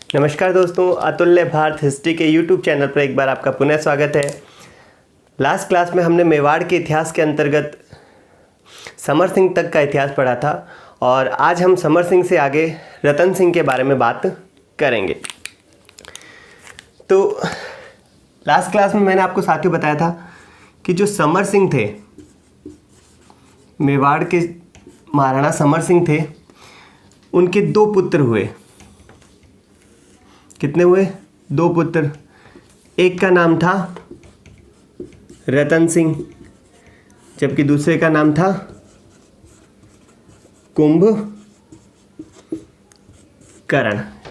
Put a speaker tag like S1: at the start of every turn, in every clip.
S1: नमस्कार दोस्तों, अतुल्य भारत हिस्ट्री के YouTube चैनल पर एक बार आपका पुनः स्वागत है। लास्ट क्लास में हमने मेवाड़ के इतिहास के अंतर्गत समर सिंह तक का इतिहास पढ़ा था और आज हम समर सिंह से आगे रतन सिंह के बारे में बात करेंगे। तो लास्ट क्लास में मैंने आपको साथियों बताया था कि जो समर सिंह थे, मेवाड़ के महाराणा समर सिंह थे, उनके दो पुत्र हुए। कितने हुए? दो पुत्र। एक का नाम था रतन सिंह, जबकि दूसरे का नाम था कुंभकर्ण।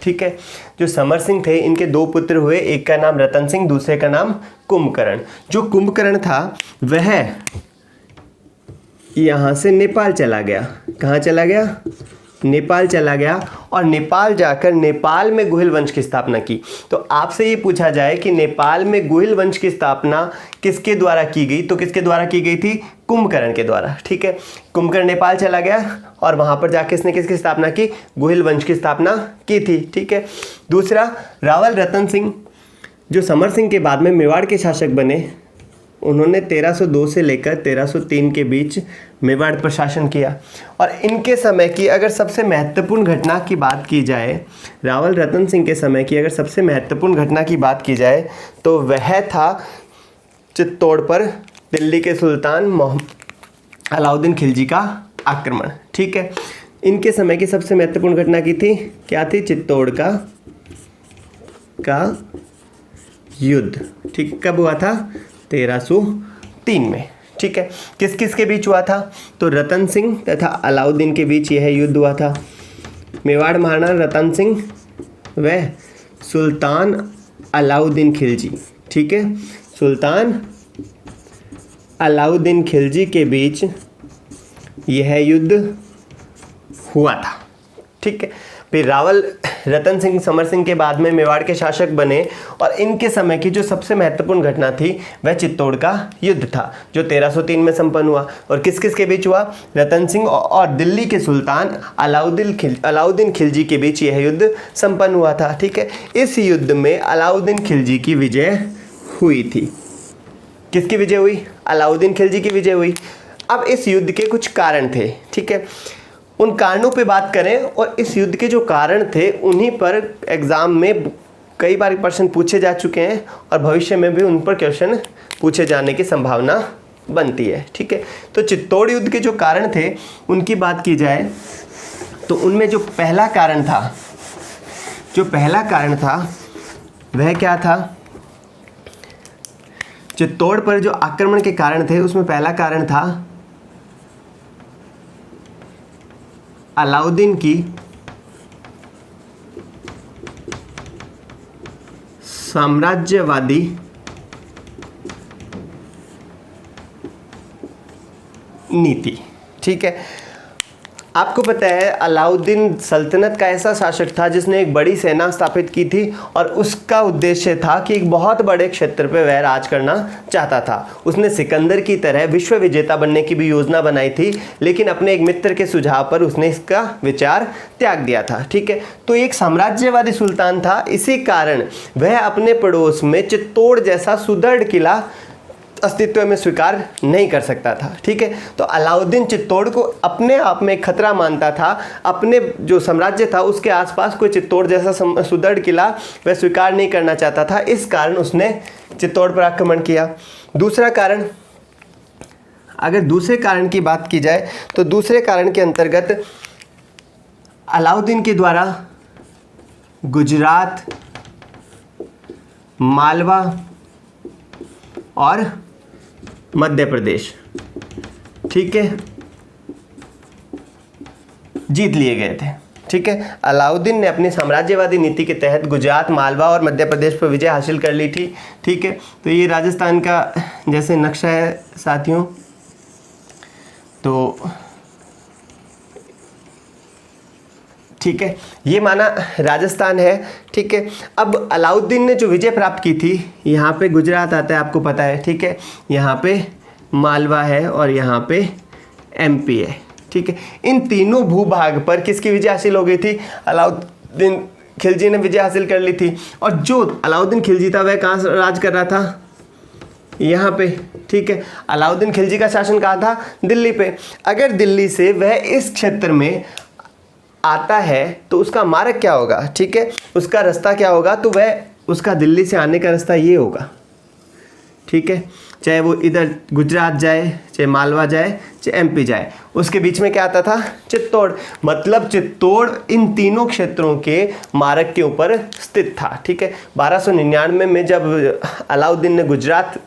S1: ठीक है, जो समर सिंह थे इनके दो पुत्र हुए, एक का नाम रतन सिंह, दूसरे का नाम कुंभकर्ण। जो कुंभकर्ण था वह यहाँ से नेपाल चला गया। कहाँ चला गया? नेपाल चला गया और नेपाल जाकर नेपाल में गुहिल वंश की स्थापना की। तो आपसे ये पूछा जाए कि नेपाल में गुहिल वंश की स्थापना किसके द्वारा की गई, तो किसके द्वारा की गई थी? कुंभकर्ण के द्वारा। ठीक है, कुंभकर्ण नेपाल चला गया और वहाँ पर जाके इसने किसकी स्थापना की? गुहिल वंश की स्थापना की थी। ठीक है। दूसरा, रावल रतन सिंह, जो समर सिंह के बाद में मेवाड़ के शासक बने, उन्होंने 1302 से लेकर 1303 के बीच मेवाड़ पर शासन किया। और इनके समय की अगर सबसे महत्वपूर्ण घटना की बात की जाए, रावल रतन सिंह के समय की अगर सबसे महत्वपूर्ण घटना की बात की जाए तो वह था चित्तौड़ पर दिल्ली के सुल्तान अलाउद्दीन खिलजी का आक्रमण। ठीक है, इनके समय की सबसे महत्वपूर्ण घटना की थी, क्या थी? चित्तौड़ का युद्ध। ठीक, कब हुआ था? 1303 में। ठीक है, किस किस के बीच हुआ था? तो रतन सिंह तथा अलाउद्दीन के बीच यह युद्ध हुआ था। मेवाड़ महाराणा रतन सिंह व सुल्तान अलाउद्दीन खिलजी। ठीक है, सुल्तान अलाउद्दीन खिलजी के बीच यह युद्ध हुआ था। ठीक है, फिर रावल रतन सिंह समर सिंह के बाद में मेवाड़ के शासक बने और इनके समय की जो सबसे महत्वपूर्ण घटना थी वह चित्तौड़ का युद्ध था, जो 1303 में संपन्न हुआ। और किस किस के बीच हुआ? रतन सिंह और दिल्ली के सुल्तान अलाउद्दीन खिलजी के बीच यह युद्ध संपन्न हुआ था। ठीक है, इस युद्ध में अलाउद्दीन खिलजी की विजय हुई थी। किसकी विजय हुई? अलाउद्दीन खिलजी की विजय हुई। अब इस युद्ध के कुछ कारण थे। ठीक है, उन कारणों पे बात करें और इस युद्ध के जो कारण थे उन्हीं पर एग्ज़ाम में कई बार प्रश्न पूछे जा चुके हैं और भविष्य में भी उन पर क्वेश्चन पूछे जाने की संभावना बनती है। ठीक है, तो चित्तौड़ युद्ध के जो कारण थे उनकी बात की जाए तो उनमें जो पहला कारण था वह क्या था? चित्तौड़ पर जो आक्रमण के कारण थे उसमें पहला कारण था अलाउद्दीन की साम्राज्यवादी नीति। ठीक है, आपको पता है अलाउद्दीन सल्तनत का ऐसा शासक था जिसने एक बड़ी सेना स्थापित की थी और उसका उद्देश्य था कि एक बहुत बड़े क्षेत्र पर वह राज करना चाहता था। उसने सिकंदर की तरह विश्व विजेता बनने की भी योजना बनाई थी, लेकिन अपने एक मित्र के सुझाव पर उसने इसका विचार त्याग दिया था। ठीक है, तो एक साम्राज्यवादी सुल्तान था, इसी कारण वह अपने पड़ोस में चित्तौड़ जैसा सुदृढ़ किला अस्तित्व में स्वीकार नहीं कर सकता था। ठीक है, तो अलाउद्दीन चित्तौड़ को अपने आप में खतरा मानता था। अपने जो साम्राज्य था उसके आसपास कोई चित्तौड़ जैसा सुदृढ़ किला वह स्वीकार नहीं करना चाहता था, इस कारण उसने चित्तौड़ पर आक्रमण किया। दूसरा कारण, अगर दूसरे कारण की बात की जाए तो दूसरे कारण के अंतर्गत अलाउद्दीन के द्वारा गुजरात, मालवा और मध्य प्रदेश, ठीक है, जीत लिए गए थे। ठीक है, अलाउद्दीन ने अपनी साम्राज्यवादी नीति के तहत गुजरात, मालवा और मध्य प्रदेश पर विजय हासिल कर ली थी। ठीक है, तो ये राजस्थान का जैसे नक्शा है साथियों, तो ठीक है, ये माना राजस्थान है। ठीक है, अब अलाउद्दीन ने जो विजय प्राप्त की थी, यहाँ पे गुजरात आता है, आपको पता है। ठीक है, यहाँ पे मालवा है और यहाँ पे एमपी है। ठीक है, इन तीनों भूभाग पर किसकी विजय हासिल हो गई थी? अलाउद्दीन खिलजी ने विजय हासिल कर ली थी। और जो अलाउद्दीन खिलजी था वह कहाँ राज कर रहा था, यहाँ पे, ठीक है। अलाउद्दीन खिलजी का शासन कहाँ था, दिल्ली पे। अगर दिल्ली से वह इस क्षेत्र में आता है तो उसका मार्ग क्या होगा, ठीक है, उसका रास्ता क्या होगा, तो वह उसका दिल्ली से आने का रास्ता ये होगा, ठीक है। चाहे वो इधर गुजरात जाए, चाहे मालवा जाए, चाहे एमपी जाए, उसके बीच में क्या आता था, चित्तौड़। मतलब चित्तौड़ इन तीनों क्षेत्रों के मार्ग के ऊपर स्थित था, ठीक है। 1299 में जब अलाउद्दीन ने गुजरात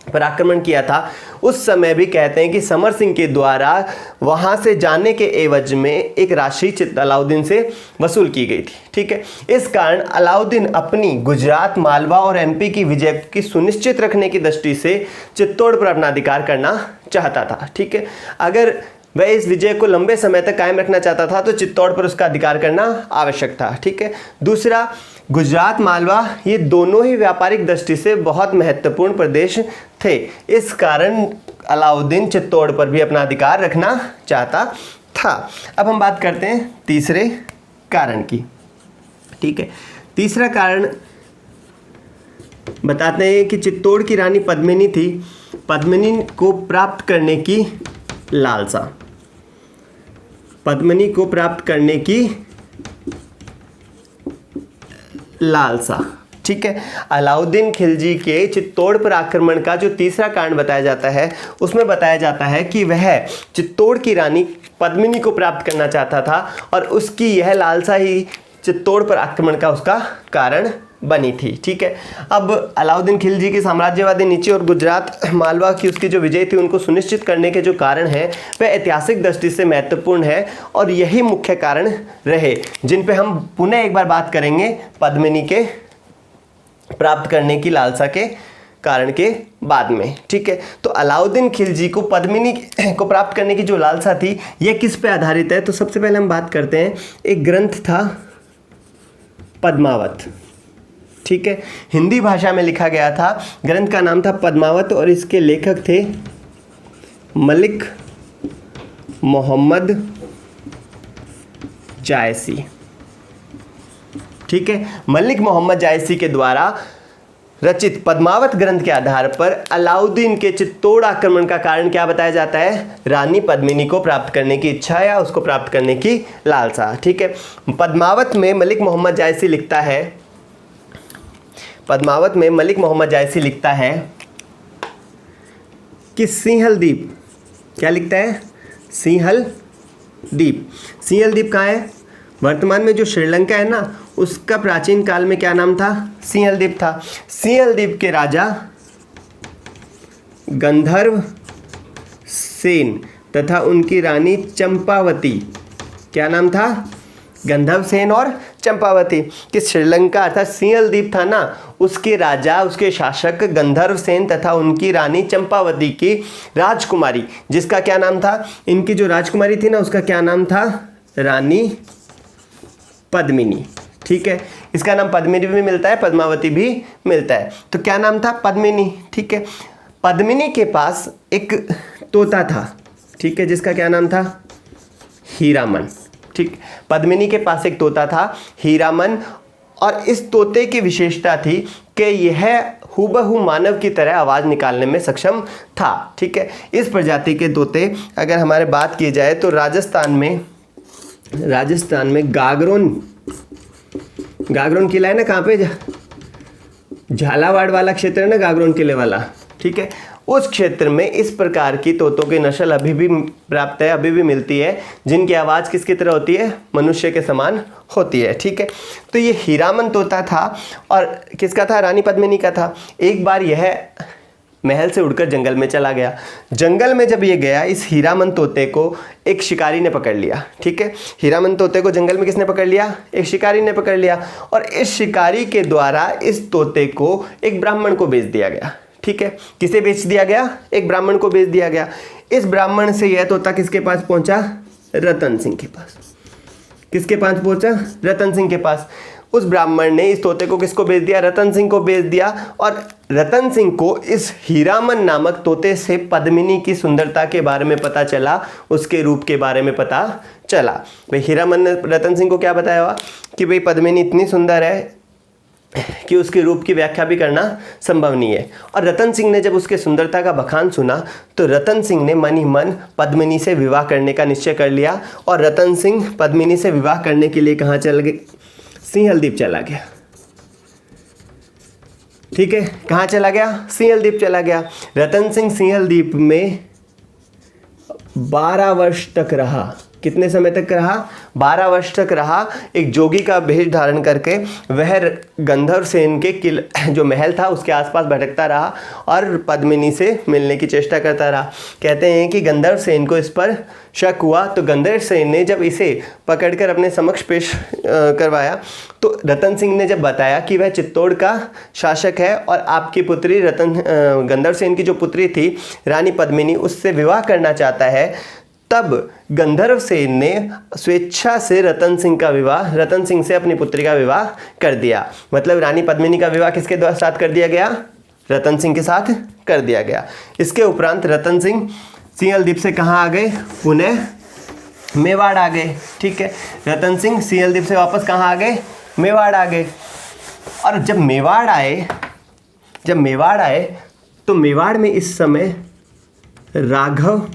S1: पर आक्रमण किया था, उस समय भी कहते हैं कि समर सिंह के द्वारा वहां से जाने के एवज में एक राशि अलाउद्दीन से वसूल की गई थी, ठीक है। इस कारण अलाउद्दीन अपनी गुजरात, मालवा और एमपी की विजय की सुनिश्चित रखने की दृष्टि से चित्तौड़ पर अपना अधिकार करना चाहता था, ठीक है। अगर वह इस विजय को लंबे समय तक कायम रखना चाहता था तो चित्तौड़ पर उसका अधिकार करना आवश्यक था, ठीक है। दूसरा, गुजरात, मालवा ये दोनों ही व्यापारिक दृष्टि से बहुत महत्वपूर्ण प्रदेश थे। इस कारण अलाउद्दीन चित्तौड़ पर भी अपना अधिकार रखना चाहता था। अब हम बात करते हैं तीसरे कारण की, ठीक है। तीसरा कारण बताते हैं कि चित्तौड़ की रानी पद्मिनी थी। पद्मिनी को प्राप्त करने की लालसा, पद्मिनी को प्राप्त करने की लालसा, ठीक है। अलाउद्दीन खिलजी के चित्तौड़ पर आक्रमण का जो तीसरा कारण बताया जाता है, उसमें बताया जाता है कि वह चित्तौड़ की रानी पद्मिनी को प्राप्त करना चाहता था और उसकी यह लालसा ही चित्तौड़ पर आक्रमण का उसका कारण बनी थी, ठीक है। अब अलाउद्दीन खिलजी के साम्राज्यवादी नीचे और गुजरात, मालवा की उसकी जो विजय थी उनको सुनिश्चित करने के जो कारण हैं वह ऐतिहासिक दृष्टि से महत्वपूर्ण है और यही मुख्य कारण रहे जिन पे हम पुनः एक बार बात करेंगे पद्मिनी के प्राप्त करने की लालसा के कारण के बाद में, ठीक है। तो अलाउद्दीन खिलजी को पद्मिनी को प्राप्त करने की जो लालसा थी यह किस पे आधारित है, तो सबसे पहले हम बात करते हैं, एक ग्रंथ था पद्मावत, ठीक है। हिंदी भाषा में लिखा गया था, ग्रंथ का नाम था पद्मावत और इसके लेखक थे मलिक मोहम्मद जायसी, ठीक है। मलिक मोहम्मद जायसी के द्वारा रचित पद्मावत ग्रंथ के आधार पर अलाउद्दीन के चित्तौड़ आक्रमण का कारण क्या बताया जाता है, रानी पद्मिनी को प्राप्त करने की इच्छा या उसको प्राप्त करने की लालसा, ठीक है। पद्मावत में मलिक मोहम्मद जायसी लिखता है, पद्मावत में मलिक मोहम्मद जायसी लिखता है कि सिंहल द्वीप, क्या लिखता है, सिंहल द्वीप। सिंहल द्वीप कहाँ है, वर्तमान में जो श्रीलंका है ना, उसका प्राचीन काल में क्या नाम था, सिंहल द्वीप था। सिंहल द्वीप के राजा गंधर्व सेन तथा उनकी रानी चंपावती, क्या नाम था, गंधर्व सेन और चंपावती। कि श्रीलंका अर्थात सिंहल द्वीप था ना, उसके राजा, उसके शासक गंधर्व सेन तथा उनकी रानी चंपावती की राजकुमारी, जिसका क्या नाम था, इनकी जो राजकुमारी थी ना उसका क्या नाम था, रानी पद्मिनी, ठीक है। इसका नाम पद्मिनी भी मिलता है, पद्मावती भी मिलता है, तो क्या नाम था, पद्मिनी, ठीक है। पद्मिनी के पास एक तोता था, ठीक है, जिसका क्या नाम था, हीरामन, ठीक। पद्मिनी के पास एक तोता था हीरामन, और इस तोते की विशेषता थी कि यह हूबहू मानव की तरह आवाज़ निकालने में सक्षम था, ठीक है। इस प्रजाति के तोते अगर हमारे बात की जाए तो राजस्थान में गागरोन किला है ना, कहाँ पे, झालावाड़ वाला क्षेत्र है ना, गागरोन किले वाला, ठीक है। उस क्षेत्र में इस प्रकार की तोतों की नस्ल अभी भी प्राप्त है, अभी भी मिलती है, जिनकी आवाज़ किसकी तरह होती है, मनुष्य के समान होती है, ठीक है। तो ये हीरामन तोता था और किसका था, रानी पद्मिनी का था। एक बार यह महल से उड़कर जंगल में चला गया। जंगल में जब ये गया, इस हीरामन तोते को एक शिकारी ने पकड़ लिया, ठीक है। हीरामन तोते को जंगल में किसने पकड़ लिया, एक शिकारी ने पकड़ लिया, और इस शिकारी के द्वारा इस तोते को एक ब्राह्मण को बेच दिया गया, ठीक है। किसे बेच दिया गया, एक ब्राह्मण को बेच दिया गया। इस ब्राह्मण से यह तोता किसके पास पहुंचा, रतन सिंह के पास। किसके पास पहुंचा, रतन सिंह के पास। उस ब्राह्मण ने इस तोते को किसको बेच दिया? रतन सिंह को बेच दिया। और रतन सिंह को इस हीरामन नामक तोते से पद्मिनी की सुंदरता के बारे में पता चला, उसके रूप के बारे में पता चला। भाई हीरामन ने रतन सिंह को क्या बताया हुआ कि भाई पद्मिनी इतनी सुंदर है कि उसके रूप की व्याख्या भी करना संभव नहीं है। और रतन सिंह ने जब उसके सुंदरता का बखान सुना तो रतन सिंह ने मन ही मन पद्मिनी से विवाह करने का निश्चय कर लिया। और रतन सिंह पद्मिनी से विवाह करने के लिए कहाँ चल गए? सिंहलदीप चला गया। ठीक है, कहाँ चला गया? सिंहलदीप चला गया। रतन सिंह सिंहलदीप में 12 वर्ष तक रहा। कितने समय तक रहा? 12 वर्ष तक रहा। एक जोगी का भेष धारण करके वह गंधर्व सेन के जो महल था उसके आसपास भटकता रहा और पद्मिनी से मिलने की चेष्टा करता रहा। कहते हैं कि गंधर्व सेन को इस पर शक हुआ, तो गंधर्व सेन ने जब इसे पकड़कर अपने समक्ष पेश करवाया तो रतन सिंह ने जब बताया कि वह चित्तौड़ का शासक है और आपकी पुत्री गंधर्व सेन की जो पुत्री थी रानी पद्मिनी उससे विवाह करना चाहता है, तब गंधर्व सेन ने स्वेच्छा से रतन सिंह से अपनी पुत्री का विवाह कर दिया। मतलब रानी पद्मिनी का विवाह किसके साथ कर दिया गया? रतन सिंह के साथ कर दिया गया। इसके उपरांत रतन सिंह सिंहलदीप से कहाँ आ गए? पुनः मेवाड़ आ गए। ठीक है, रतन सिंह सिंहलदीप से वापस कहाँ आ गए? मेवाड़ आ गए। और जब मेवाड़ आए तो मेवाड़ में इस समय राघव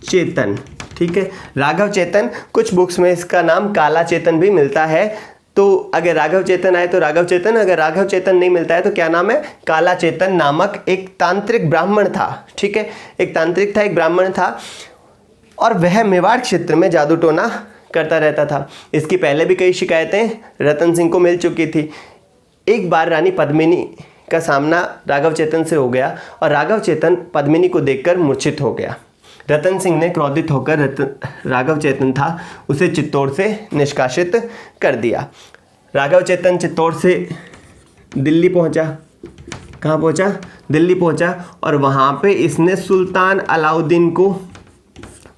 S1: चेतन, ठीक है, राघव चेतन, कुछ बुक्स में इसका नाम काला चेतन भी मिलता है। तो अगर राघव चेतन आए तो राघव चेतन, अगर राघव चेतन नहीं मिलता है तो क्या नाम है? काला चेतन नामक एक तांत्रिक ब्राह्मण था। ठीक है, एक तांत्रिक था, एक ब्राह्मण था और वह मेवाड़ क्षेत्र में जादू टोना करता रहता था। इसकी पहले भी कई शिकायतें रतन सिंह को मिल चुकी थी। एक बार रानी पद्मिनी का सामना राघव चेतन से हो गया और राघव चेतन पद्मिनी को देखकर मूर्छित हो गया। रतन सिंह ने क्रोधित होकर राघव चेतन था उसे चित्तौड़ से निष्कासित कर दिया। राघव चेतन चित्तौड़ से दिल्ली पहुंचा। कहाँ पहुंचा? दिल्ली पहुंचा और वहाँ पे इसने सुल्तान अलाउद्दीन को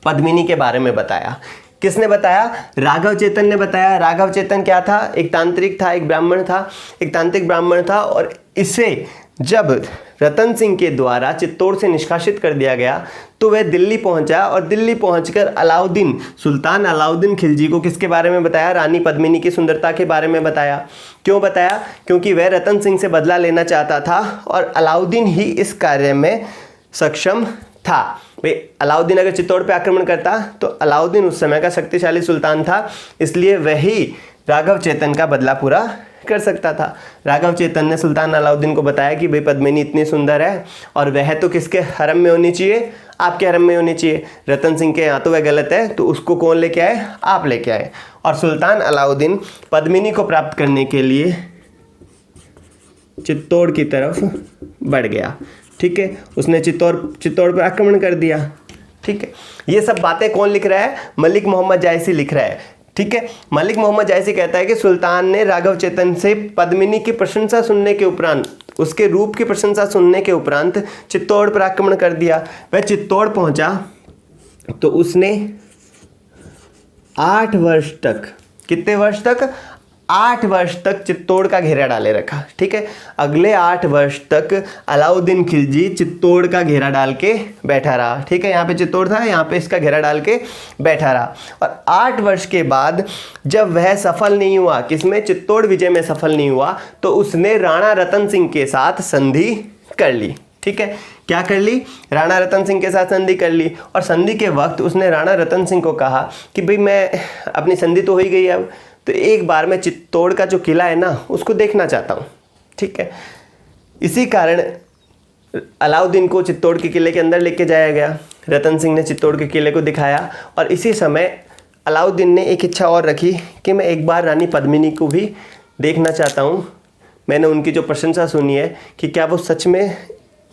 S1: पद्मिनी के बारे में बताया। किसने बताया? राघव चेतन ने बताया। राघव चेतन क्या था? एक तांत्रिक था, एक ब्राह्मण था, एक तांत्रिक ब्राह्मण था। और इसे जब रतन सिंह के द्वारा चित्तौड़ से निष्कासित कर दिया गया तो वह दिल्ली पहुंचा और दिल्ली पहुंचकर सुल्तान अलाउद्दीन खिलजी को किसके बारे में बताया? रानी पद्मिनी की सुंदरता के बारे में बताया। क्यों बताया? क्योंकि वह रतन सिंह से बदला लेना चाहता था और अलाउद्दीन ही इस कार्य में सक्षम था। भाई अलाउद्दीन अगर चित्तौड़ पे आक्रमण करता तो अलाउद्दीन उस समय का शक्तिशाली सुल्तान था, इसलिए वही राघव चेतन का बदला पूरा कर सकता था। राघव चेतन ने सुल्तान अलाउद्दीन को बताया कि भाई पद्मिनी इतनी सुंदर है और वह तो किसके हरम में होनी चाहिए? आपके हरम में होनी चाहिए। रतन सिंह के यहाँ तो वह गलत है, तो उसको कौन लेके आए? आप लेके आए। और सुल्तान अलाउद्दीन पद्मिनी को प्राप्त करने के लिए चित्तौड़ की तरफ बढ़ गया। ठीक है, उसने चित्तौड़ पर आक्रमण कर दिया। ठीक है, ये सब बातें कौन लिख रहा है? मलिक मोहम्मद जायसी लिख रहा है। ठीक है, मलिक मोहम्मद जायसी कहता है कि सुल्तान ने राघव चेतन से पद्मिनी की प्रशंसा सुनने के उपरांत, उसके रूप की प्रशंसा सुनने के उपरांत चित्तौड़ पर आक्रमण कर दिया। वह चित्तौड़ पहुंचा तो उसने 8 वर्ष तक, कितने वर्ष तक? 8 वर्ष तक चित्तौड़ का घेरा डाले रखा। ठीक है, अगले 8 वर्ष तक अलाउद्दीन खिलजी चित्तौड़ का घेरा डाल के बैठा रहा। ठीक है, यहाँ पे चित्तौड़ था, यहाँ पे इसका घेरा डाल के बैठा रहा। और 8 वर्ष के बाद जब वह सफल नहीं हुआ, किसमें? चित्तौड़ विजय में सफल नहीं हुआ, तो उसने राणा रतन सिंह के साथ संधि कर ली। ठीक है, क्या कर ली? राणा रतन सिंह के साथ संधि कर ली। और संधि के वक्त उसने राणा रतन सिंह को कहा कि भाई मैं, अपनी संधि तो हो ही गई है अब, तो एक बार मैं चित्तौड़ का जो किला है ना उसको देखना चाहता हूँ। ठीक है, इसी कारण अलाउद्दीन को चित्तौड़ के किले के अंदर लेके जाया गया। रतन सिंह ने चित्तौड़ के किले को दिखाया और इसी समय अलाउद्दीन ने एक इच्छा और रखी कि मैं एक बार रानी पद्मिनी को भी देखना चाहता हूँ। मैंने उनकी जो प्रशंसा सुनी है कि क्या वो सच में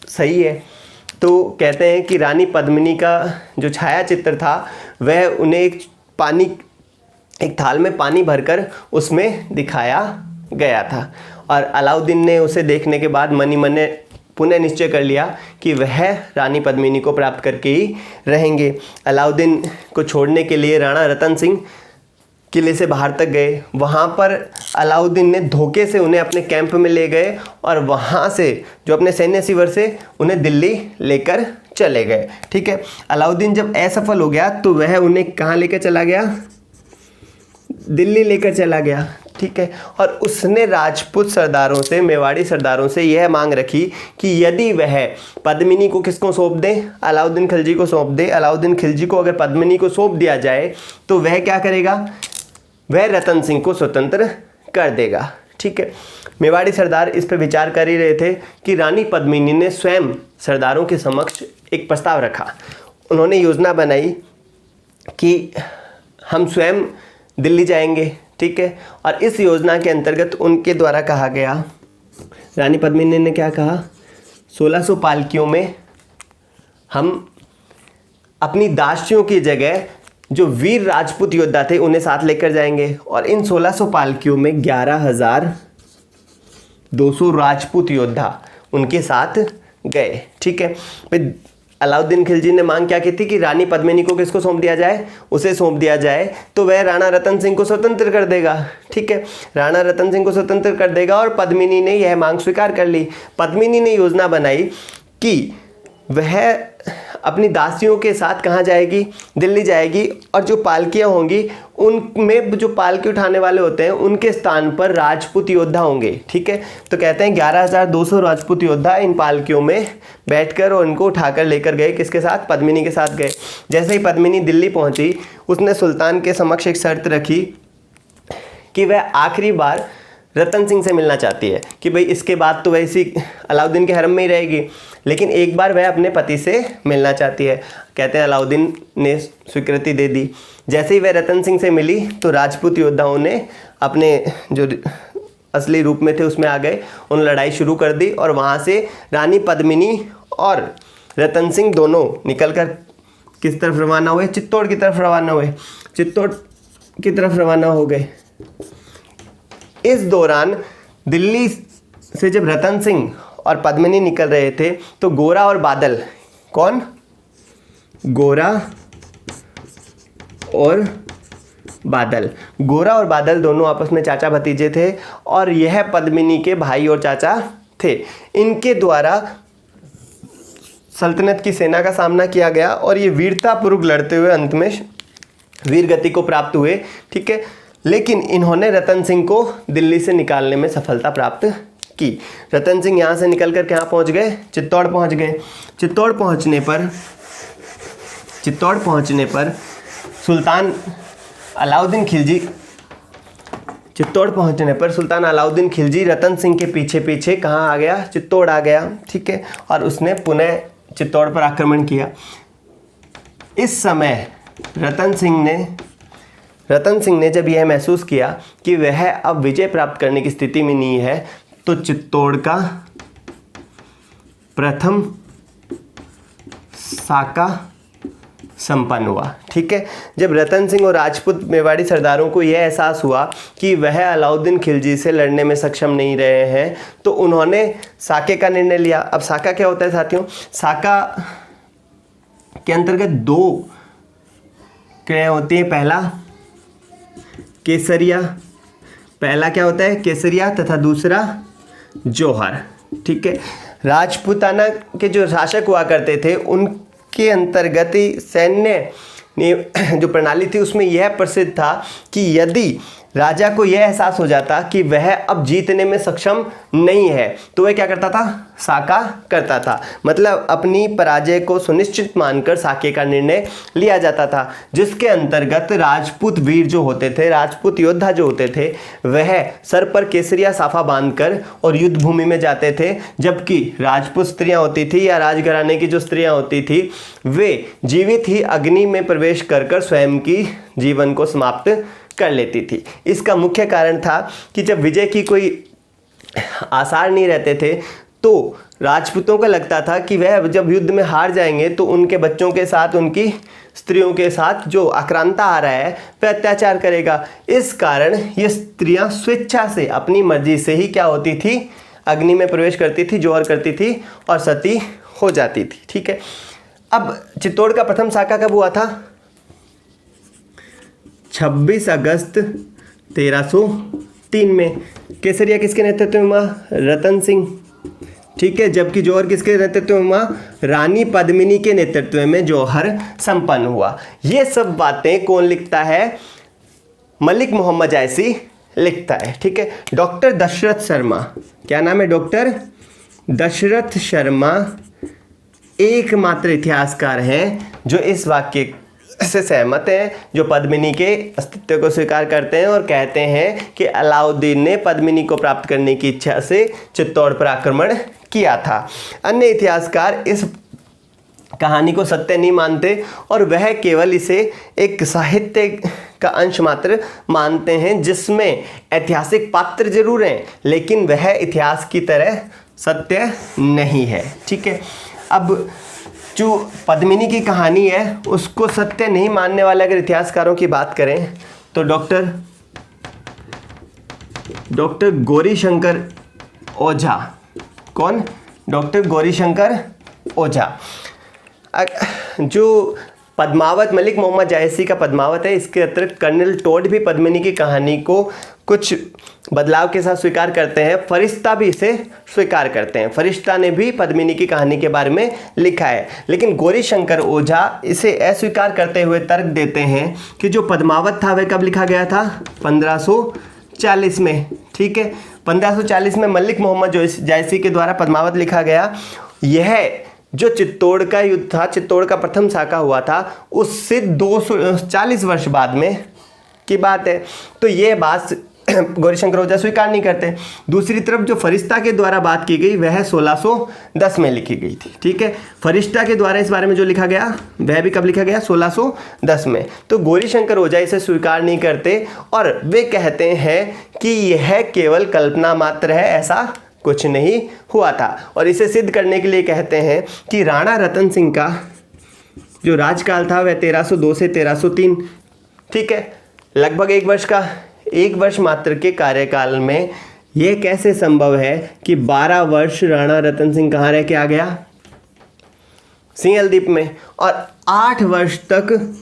S1: सही है। तो कहते हैं कि रानी पद्मिनी का जो छाया चित्र था वह उन्हें एक थाल में पानी भरकर उसमें दिखाया गया था। और अलाउद्दीन ने उसे देखने के बाद मन ही मन पुनः निश्चय कर लिया कि वह रानी पद्मिनी को प्राप्त करके ही रहेंगे। अलाउद्दीन को छोड़ने के लिए राणा रतन सिंह किले से बाहर तक गए। वहाँ पर अलाउद्दीन ने धोखे से उन्हें अपने कैंप में ले गए और वहाँ से जो अपने सैन्य शिविर से उन्हें दिल्ली लेकर चले गए। ठीक है, अलाउद्दीन जब असफल हो गया तो वह उन्हें कहाँ लेकर चला गया? दिल्ली लेकर चला गया। ठीक है, और उसने राजपूत सरदारों से, मेवाड़ी सरदारों से यह मांग रखी कि यदि वह पद्मिनी को किसको सौंप दें? अलाउद्दीन खिलजी को सौंप दे। अलाउद्दीन खिलजी को अगर पद्मिनी को सौंप दिया जाए तो वह क्या करेगा? वह रतन सिंह को स्वतंत्र कर देगा। ठीक है, मेवाड़ी सरदार इस पर विचार कर ही रहे थे कि रानी पद्मिनी ने स्वयं सरदारों के समक्ष एक प्रस्ताव रखा। उन्होंने योजना बनाई कि हम स्वयं दिल्ली जाएंगे। ठीक है, और इस योजना के अंतर्गत उनके द्वारा कहा गया, रानी पद्मिनी ने क्या कहा? 1600 पालकियों में हम अपनी दासियों की जगह जो वीर राजपूत योद्धा थे उन्हें साथ लेकर जाएंगे, और इन 1600 पालकियों में 11,200 राजपूत योद्धा उनके साथ गए। ठीक है, फिर अलाउद्दीन खिलजी ने मांग क्या की थी कि रानी पद्मिनी को किसको सौंप दिया जाए? उसे सौंप दिया जाए तो वह राणा रतन सिंह को स्वतंत्र कर देगा। ठीक है, राणा रतन सिंह को स्वतंत्र कर देगा और पद्मिनी ने यह मांग स्वीकार कर ली। पद्मिनी ने योजना बनाई कि वह अपनी दासियों के साथ कहाँ जाएगी? दिल्ली जाएगी, और जो पालकियाँ होंगी उनमें जो पालकी उठाने वाले होते हैं उनके स्थान पर राजपूत योद्धा होंगे। ठीक है, तो कहते हैं 11,200 राजपूत योद्धा इन पालकियों में बैठकर और उनको उठाकर लेकर गए। किसके साथ? पद्मिनी के साथ गए। जैसे ही पद्मिनी दिल्ली पहुंची, उसने सुल्तान के समक्ष एक शर्त रखी कि वह आखिरी बार रतन सिंह से मिलना चाहती है, कि भाई इसके बाद तो वैसी अलाउद्दीन के हरम में ही रहेगी, लेकिन एक बार वह अपने पति से मिलना चाहती है। कहते हैं अलाउद्दीन ने स्वीकृति दे दी। जैसे ही वह रतन सिंह से मिली तो राजपूत योद्धाओं ने अपने जो असली रूप में थे उसमें आ गए, उन लड़ाई शुरू कर दी, और वहाँ से रानी पद्मिनी और रतन सिंह दोनों निकलकर किस तरफ रवाना हुए? चित्तौड़ की तरफ रवाना हुए। चित्तौड़ की तरफ रवाना हो गए। इस दौरान दिल्ली से जब रतन सिंह और पद्मिनी निकल रहे थे तो गोरा और बादल, कौन? गोरा और बादल, गोरा और बादल दोनों आपस में चाचा भतीजे थे, और यह पद्मिनी के भाई और चाचा थे। इनके द्वारा सल्तनत की सेना का सामना किया गया और ये वीरतापूर्वक लड़ते हुए अंत में वीर गति को प्राप्त हुए। ठीक है, लेकिन इन्होंने रतन सिंह को दिल्ली से निकालने में सफलता प्राप्त की। रतन सिंह यहाँ से निकलकर कहाँ पहुँच गए? चित्तौड़ पहुँच गए। चित्तौड़ पहुँचने पर सुल्तान अलाउद्दीन खिलजी रतन सिंह के पीछे पीछे कहाँ आ गया? चित्तौड़ आ गया। ठीक है, और उसने पुनः चित्तौड़ पर आक्रमण किया। इस समय रतन सिंह ने जब यह महसूस किया कि वह अब विजय प्राप्त करने की स्थिति में नहीं है, तो चित्तौड़ का प्रथम साका संपन्न हुआ। ठीक है, जब रतन सिंह और राजपूत मेवाड़ी सरदारों को यह एहसास हुआ कि वह अलाउद्दीन खिलजी से लड़ने में सक्षम नहीं रहे हैं, तो उन्होंने साके का निर्णय लिया। अब साका क्या होता है साथियों? साका के अंतर्गत 2 क्रियाएं होती हैं। पहला केसरिया, पहला क्या होता है? केसरिया, तथा दूसरा जौहर। ठीक है, राजपूताना के जो शासक हुआ करते थे उनके अंतर्गत सैन्य जो प्रणाली थी उसमें यह प्रसिद्ध था कि यदि राजा को यह एहसास हो जाता कि वह अब जीतने में सक्षम नहीं है तो वह क्या करता था? साका करता था। मतलब अपनी पराजय को सुनिश्चित मानकर साके का निर्णय लिया जाता था, जिसके अंतर्गत राजपूत वीर जो होते थे, राजपूत योद्धा जो होते थे, वह सर पर केसरिया साफा बांधकर और युद्ध भूमि में जाते थे, जबकि राजपूत स्त्रियां होती थी या राजघराने की जो स्त्रियां होती थी वे जीवित ही अग्नि में प्रवेश कर स्वयं की जीवन को समाप्त कर लेती थी। इसका मुख्य कारण था कि जब विजय की कोई आसार नहीं रहते थे तो राजपूतों को लगता था कि वह जब युद्ध में हार जाएंगे तो उनके बच्चों के साथ, उनकी स्त्रियों के साथ जो आक्रांता आ रहा है वह अत्याचार करेगा। इस कारण ये स्त्रियां स्वेच्छा से, अपनी मर्जी से ही क्या होती थी? अग्नि में प्रवेश करती थी, जौहर करती थी और सती हो जाती थी। ठीक है, अब चित्तौड़ का प्रथम साका कब हुआ था? 26 अगस्त 1303 में। केसरिया किसके नेतृत्व में हुआ? रतन सिंह। ठीक है, जबकि जौहर किसके नेतृत्व में हुआ? रानी पद्मिनी के नेतृत्व में जौहर संपन्न हुआ। ये सब बातें कौन लिखता है? मलिक मोहम्मद जायसी लिखता है। ठीक है, डॉक्टर दशरथ शर्मा, क्या नाम है? डॉक्टर दशरथ शर्मा एकमात्र इतिहासकार हैं जो इस वाक्य से सहमत हैं, जो पद्मिनी के अस्तित्व को स्वीकार करते हैं और कहते हैं कि अलाउद्दीन ने पद्मिनी को प्राप्त करने की इच्छा से चित्तौड़ पर आक्रमण किया था। अन्य इतिहासकार इस कहानी को सत्य नहीं मानते और वह केवल इसे एक साहित्य का अंश मात्र मानते हैं, जिसमें ऐतिहासिक पात्र जरूर हैं लेकिन वह इतिहास की तरह सत्य नहीं है। ठीक है, अब जो पद्मिनी की कहानी है उसको सत्य नहीं मानने वाले अगर इतिहासकारों की बात करें तो डॉक्टर गौरीशंकर ओझा। कौन? डॉक्टर गौरीशंकर ओझा। जो पद्मावत, मलिक मोहम्मद जायसी का पद्मावत है, इसके अतिरिक्त कर्नल टोड भी पद्मिनी की कहानी को कुछ बदलाव के साथ स्वीकार करते हैं। फरिश्ता भी इसे स्वीकार करते हैं। फरिश्ता ने भी पद्मिनी की कहानी के बारे में लिखा है, लेकिन गौरीशंकर ओझा इसे अस्वीकार करते हुए तर्क देते हैं कि जो पद्मावत था वह कब लिखा गया था? 1540 में। ठीक है, 1540 में मलिक मोहम्मद जायसी के द्वारा पद्मावत लिखा गया। यह जो चित्तौड़ का युद्ध था, चित्तौड़ का प्रथम साका हुआ था, उससे 240 वर्ष बाद में की बात है। तो ये बात गौरीशंकर ओझा स्वीकार नहीं करते। दूसरी तरफ जो फरिश्ता के द्वारा बात की गई वह 1610 में लिखी गई थी। ठीक है, फरिश्ता के द्वारा इस बारे में जो लिखा गया वह भी कब लिखा गया? 1610 में। तो गौरीशंकर ओझा इसे स्वीकार नहीं करते और वे कहते हैं कि यह केवल कल्पना मात्र है, ऐसा कुछ नहीं हुआ था। और इसे सिद्ध करने के लिए कहते हैं कि राणा रतन सिंह का जो राजकाल था वह 1302 से 1303। ठीक है, लगभग एक वर्ष मात्र के कार्यकाल में यह कैसे संभव है कि 12 वर्ष राणा रतन सिंह कहाँ रह के आ गया? सिंहल द्वीप में। और 8 वर्ष तक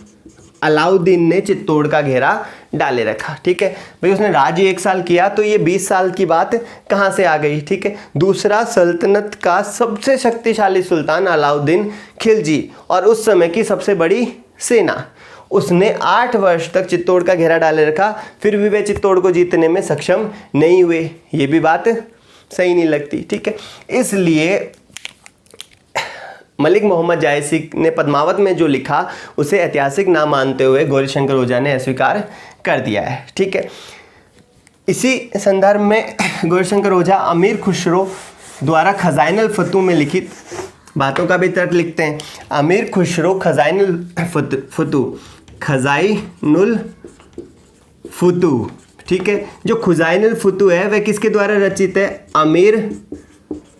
S1: अलाउद्दीन ने चित्तौड़ का घेरा डाले रखा। ठीक है भाई, उसने राज 1 साल किया तो ये 20 साल की बात कहाँ से आ गई? ठीक है, दूसरा, सल्तनत का सबसे शक्तिशाली सुल्तान अलाउद्दीन खिलजी और उस समय की सबसे बड़ी सेना, उसने 8 वर्ष तक चित्तौड़ का घेरा डाले रखा, फिर भी वे चित्तौड़ को जीतने में सक्षम नहीं हुए। ये भी बात सही नहीं लगती। ठीक है, इसलिए मलिक मोहम्मद जायसी ने पद्मावत में जो लिखा उसे ऐतिहासिक ना मानते हुए गौरीशंकर ओझा ने अस्वीकार कर दिया है। ठीक है, इसी संदर्भ में गौरीशंकर ओझा अमीर खुसरो द्वारा खजाइनुल फतू में लिखित बातों का भी तर्क लिखते हैं। अमीर खुसरो खजाइनुल फतू। ठीक है, जो खजाइनुल फतू है वह किसके द्वारा रचित है? अमीर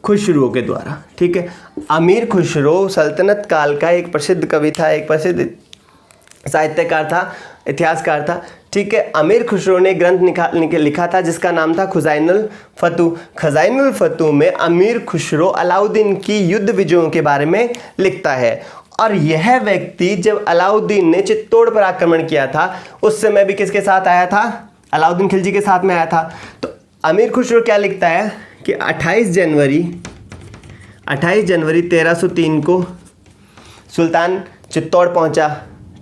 S1: खुसरो के द्वारा। ठीक है, अमीर खुसरो सल्तनत काल का एक प्रसिद्ध कवि था, एक प्रसिद्ध साहित्यकार था, इतिहासकार था। ठीक है, अमीर खुसरो ने ग्रंथ लिखा था जिसका नाम था खजाइनुल फतू। खजाइनुल फतू में अमीर खुसरो अलाउद्दीन की युद्ध विजयों के बारे में लिखता है। और यह व्यक्ति जब अलाउद्दीन ने चित्तौड़ पर आक्रमण किया था उस समय भी किसके साथ आया था? अलाउद्दीन खिलजी के साथ में आया था। तो अमीर खुसरो क्या लिखता है कि 28 जनवरी 1303 को सुल्तान चित्तौड़ पहुंचा।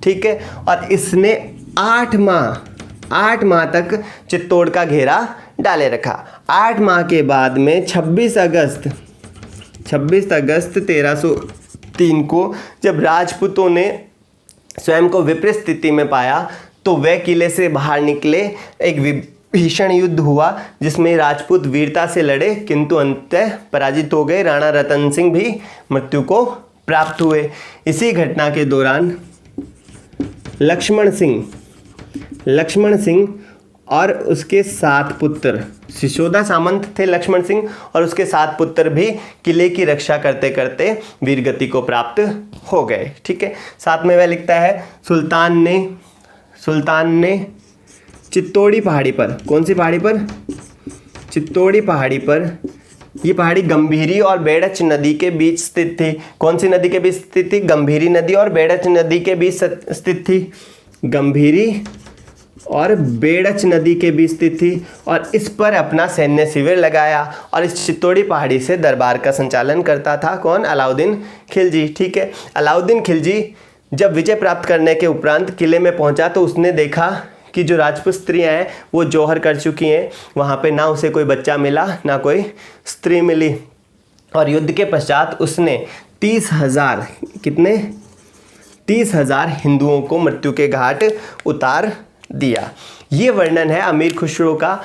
S1: ठीक है, और इसने 8 माह तक चित्तौड़ का घेरा डाले रखा। 8 माह के बाद में 26 अगस्त 1303 को जब राजपूतों ने स्वयं को विपरीत स्थिति में पाया तो वे किले से बाहर निकले। एक भीषण युद्ध हुआ जिसमें राजपूत वीरता से लड़े किंतु अंततः पराजित हो गए। राणा रतन सिंह भी मृत्यु को प्राप्त हुए। इसी घटना के दौरान लक्ष्मण सिंह और उसके 7 पुत्र, सिसोदा सामंत थे लक्ष्मण सिंह और उसके 7 पुत्र भी किले की रक्षा करते करते वीरगति को प्राप्त हो गए। ठीक है, साथ में वह लिखता है सुल्तान ने चित्तौड़ी पहाड़ी पर, कौन सी पहाड़ी पर? चित्तौड़ी पहाड़ी पर। ये पहाड़ी गंभीरी और बेड़च नदी के बीच स्थित थी। कौन सी नदी के बीच स्थित थी? गंभीरी नदी और बेड़च नदी के बीच स्थित थी। गंभीरी और बेड़च नदी के बीच स्थित थी और इस पर अपना सैन्य शिविर लगाया और इस चित्तौड़ी पहाड़ी से दरबार का संचालन करता था कौन? अलाउद्दीन खिलजी। ठीक है, अलाउद्दीन खिलजी जब विजय प्राप्त करने के उपरांत किले में पहुंचा तो उसने देखा कि जो राजपूत स्त्रियां हैं वो जौहर कर चुकी हैं। वहाँ पे ना उसे कोई बच्चा मिला ना कोई स्त्री मिली और युद्ध के पश्चात उसने 30,000 कितने 30,000 हिंदुओं को मृत्यु के घाट उतार दिया। ये वर्णन है अमीर खुसरो का,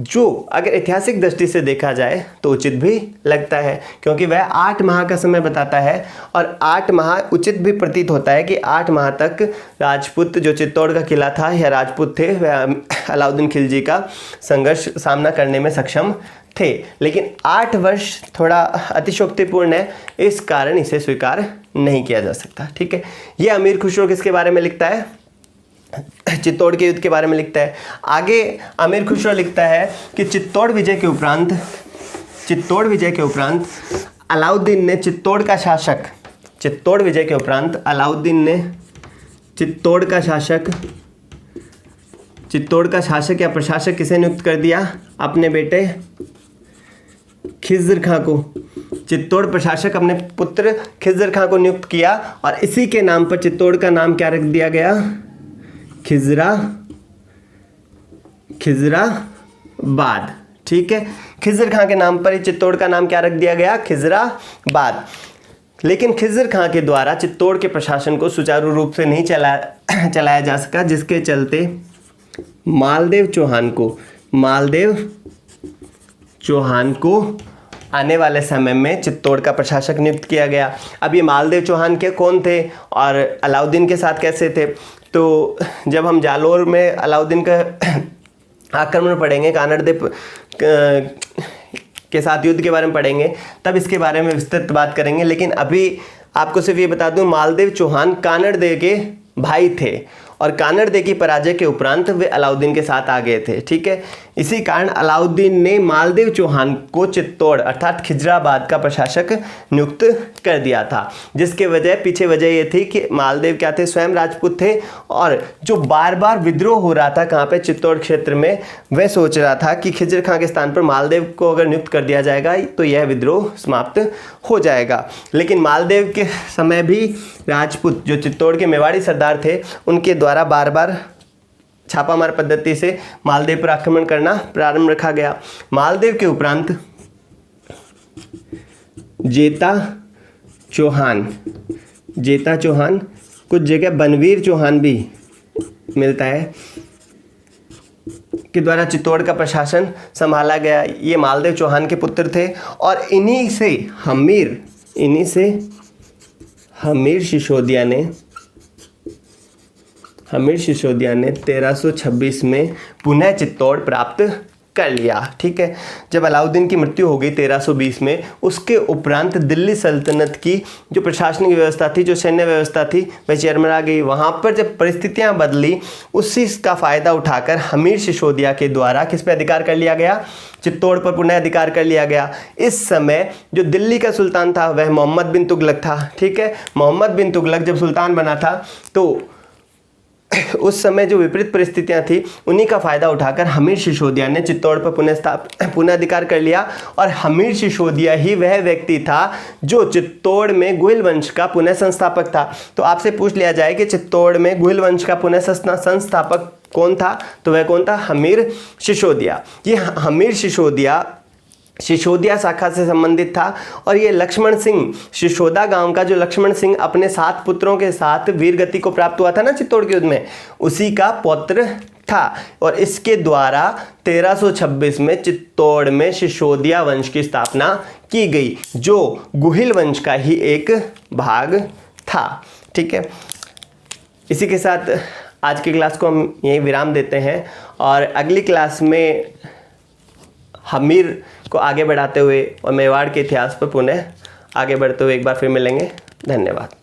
S1: जो अगर ऐतिहासिक दृष्टि से देखा जाए तो उचित भी लगता है, क्योंकि वह 8 माह का समय बताता है और 8 माह उचित भी प्रतीत होता है कि 8 माह तक राजपूत जो चित्तौड़ का किला था या राजपूत थे वह अलाउद्दीन खिलजी का संघर्ष सामना करने में सक्षम थे। लेकिन 8 वर्ष थोड़ा अतिशयोक्तिपूर्ण है, इस कारण इसे स्वीकार नहीं किया जा सकता। ठीक है, ये अमीर खुसरो किसके बारे में लिखता है? चित्तौड़ के युद्ध के बारे में लिखता है। आगे अमीर खुसरो लिखता है कि चित्तौड़ विजय के उपरांत अलाउद्दीन ने चित्तौड़ का शासक या प्रशासक किसे नियुक्त कर दिया? अपने बेटे खिज़्र खां को। चित्तौड़ प्रशासक अपने पुत्र खिज़्र खां को नियुक्त किया और इसी के नाम पर चित्तौड़ का नाम क्या रख दिया गया? खिज़राबाद। ठीक है, खिज़्र खां के नाम पर चित्तौड़ का नाम क्या रख दिया गया? खिज़राबाद। लेकिन खिज़्र खां के द्वारा चित्तौड़ के प्रशासन को सुचारू रूप से नहीं चलाया जा सका, जिसके चलते मालदेव चौहान को आने वाले समय में चित्तौड़ का प्रशासक नियुक्त किया गया। अब ये मालदेव चौहान के कौन थे और अलाउद्दीन के साथ कैसे थे? तो जब हम जालोर में अलाउद्दीन का आक्रमण पढ़ेंगे, कानड़देव के साथ युद्ध के बारे में पढ़ेंगे, तब इसके बारे में विस्तृत बात करेंगे। लेकिन अभी आपको सिर्फ ये बता दूं, मालदेव चौहान कानड़देव के भाई थे और कानड़देव की पराजय के उपरांत वे अलाउद्दीन के साथ आ गए थे। ठीक है, इसी कारण अलाउद्दीन ने मालदेव चौहान को चित्तौड़ अर्थात खिज़राबाद का प्रशासक नियुक्त कर दिया था, जिसके पीछे वजह ये थी कि मालदेव क्या थे? स्वयं राजपूत थे और जो बार बार विद्रोह हो रहा था कहाँ पे? चित्तौड़ क्षेत्र में। वह सोच रहा था कि खिज़्र खां के स्थान पर मालदेव को अगर नियुक्त कर दिया जाएगा तो यह विद्रोह समाप्त हो जाएगा। लेकिन मालदेव के समय भी राजपूत जो चित्तौड़ के मेवाड़ी सरदार थे उनके द्वारा बार बार छापामार पद्धति से मालदेव पर आक्रमण करना प्रारंभ रखा गया। मालदेव के उपरांत जेता चौहान, कुछ जगह बनवीर चौहान भी मिलता है, के द्वारा चित्तौड़ का प्रशासन संभाला गया। ये मालदेव चौहान के पुत्र थे और इन्हीं से हमीर सिसोदिया ने 1326 में पुनः चित्तौड़ प्राप्त कर लिया। ठीक है, जब अलाउद्दीन की मृत्यु हो गई 1320 में, उसके उपरांत दिल्ली सल्तनत की जो प्रशासनिक व्यवस्था थी, जो सैन्य व्यवस्था थी, वह चरमरा गई। वहाँ पर जब परिस्थितियाँ बदली, उसी का फ़ायदा उठाकर हमीर सिसोदिया के द्वारा किस पे अधिकार कर लिया गया? चित्तौड़ पर पुनः अधिकार कर लिया गया। इस समय जो दिल्ली का सुल्तान था वह मोहम्मद बिन तुगलक था। ठीक है, मोहम्मद बिन तुगलक जब सुल्तान बना था तो उस समय जो विपरीत परिस्थितियां थी उन्हीं का फायदा उठाकर हमीर सिसोदिया ने चित्तौड़ पर पुनः अधिकार कर लिया और हमीर सिसोदिया ही वह व्यक्ति था जो चित्तौड़ में गुहिल वंश का पुनः संस्थापक था। तो आपसे पूछ लिया जाए कि चित्तौड़ में गुहिल वंश का पुनः संस्थापक कौन था, तो वह कौन था? हमीर सिसोदिया। ये हमीर सिसोदिया शाखा से संबंधित था और ये लक्ष्मण सिंह, सिसोदा गांव का जो लक्ष्मण सिंह अपने 7 पुत्रों के साथ वीरगति को प्राप्त हुआ था ना चित्तौड़ के युद्ध में, उसी का पौत्र था और इसके द्वारा 1326 में चित्तौड़ में सिसोदिया वंश की स्थापना की गई, जो गुहिल वंश का ही एक भाग था। ठीक है, इसी के साथ आज की क्लास को हम यहीं विराम देते हैं और अगली क्लास में हमीर को आगे बढ़ाते हुए और मेवाड़ के इतिहास पर पुनः आगे बढ़ते हुए एक बार फिर मिलेंगे। धन्यवाद।